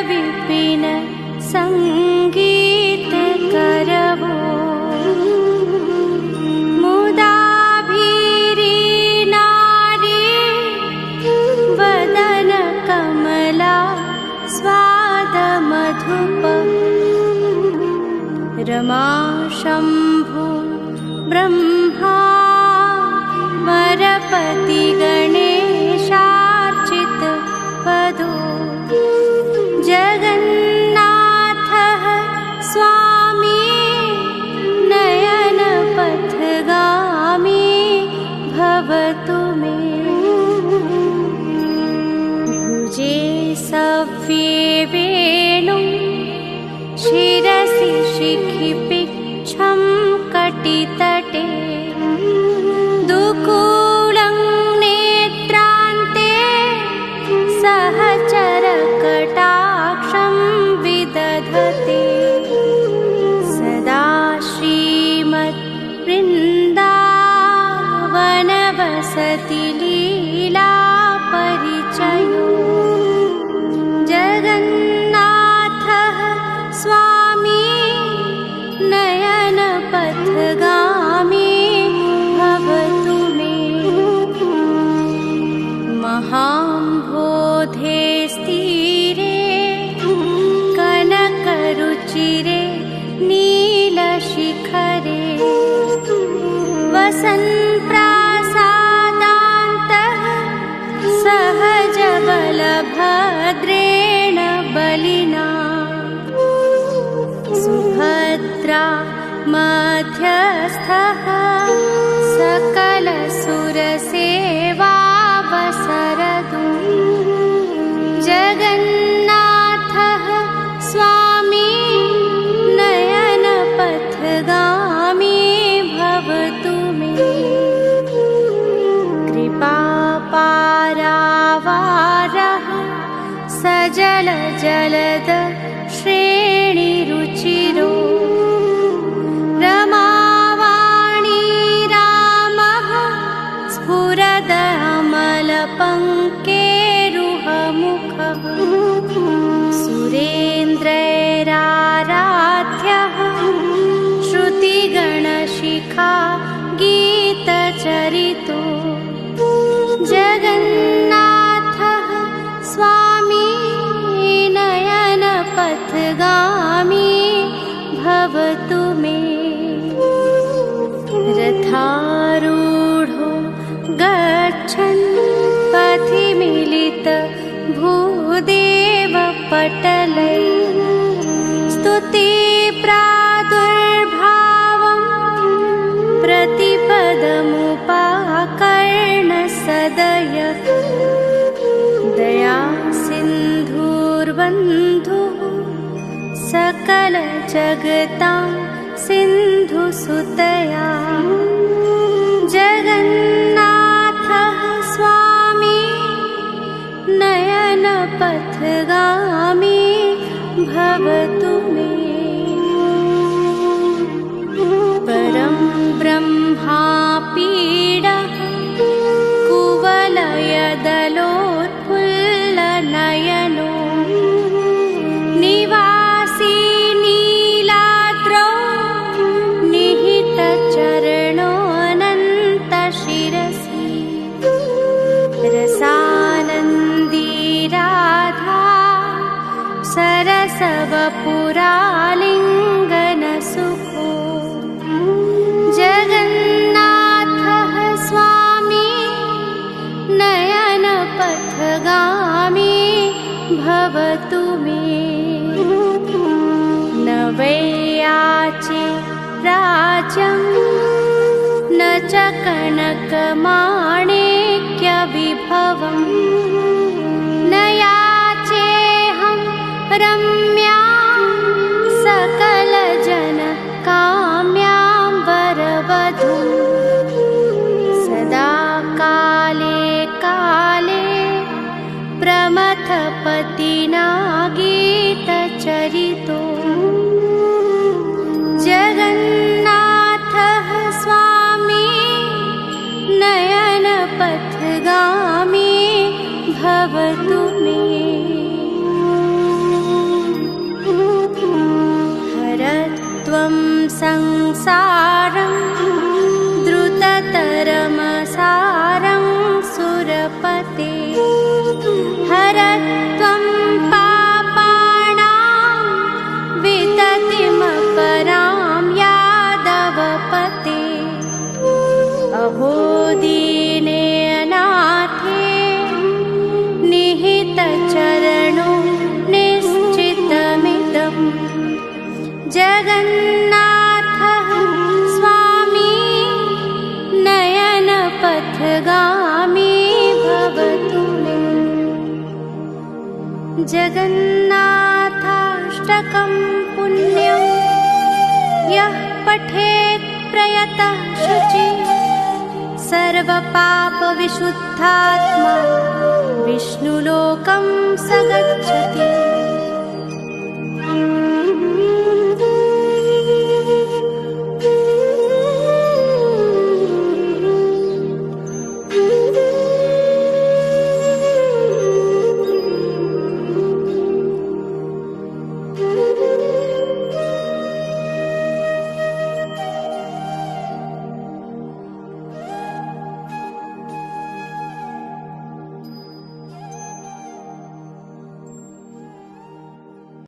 विपिन संगीत करवो मुदाभिरी नारी वदन कमला स्वाद मधुप रमा शंभु ब्रह्मा वरपति गणेशार्चित पदो जगन्नाथः स्वामी नयन पथगामी भवतु मे भुजे सव्ये वेणुं शिरसि शिखिपिच्छं कटितटे दुकूलं नेत्रान्ते सहचरकटाक्षं विदधते सदा श्रीमद्वृन्दावनवसति लीला परिचयो जगन्नाथः स्वामी नयन पथगामी भवतु मे महाम्भोधे स्थिरे कनकरुचिरे नीलशिखरे वसन्प्रासादान्तः सहजबलभद्रेण बलिना सुभद्रा मध्यस्थः सकलसुरसेवावसरतु जगन्नाथः स्वामी नयनपथगामी भवतु मे कृपापारावारः सजलजलद श्रेणिरुचिरो रमावाणी रामः स्फुरदमलपङ्केरुहमुखः सुरेन्द्रैराराध्यः श्रुतिगणशिखा गीतचरितो जगन्नाथः स्वामी नयनपथगामी भवतु मे रथारूढो गच्छन् पथि मिलित भूदेवपटलै स्तुति प्रादुर्भावं प्रतिपदमुपाकर्ण सदयः दया सिन्धुर्बन्धुः सकल जगतां सिन्धुसुतया जगन्नाथः स्वामी नयनपथगामी भवतु मे परं ब्रह्मा पीडः कुवलयदलोत्फुल्लनयनो निवासी नीलाद्रौ निहितचरणोऽनन्तशिरसि रसानन्दी राधा सरसवपुरालिङ्गनसुखो जगन्नाथः स्वामी नयनपथगामी भवतु मे न वैयाचे राज्यं न च कनकमाणिक्यविभवं न याचेऽहं रम्यां सकलजनकाम्यां वरवधूं सदा काले काले प्रमथपतिना गीतचरितो जगन्नाथः स्वामी नयनपथगामी भवतु मे जगन्नाथाष्टकं पुण्यं यः पठेत् प्रयतः शुचिः सर्वपापविशुद्धात्मा विष्णुलोकं स गच्छति।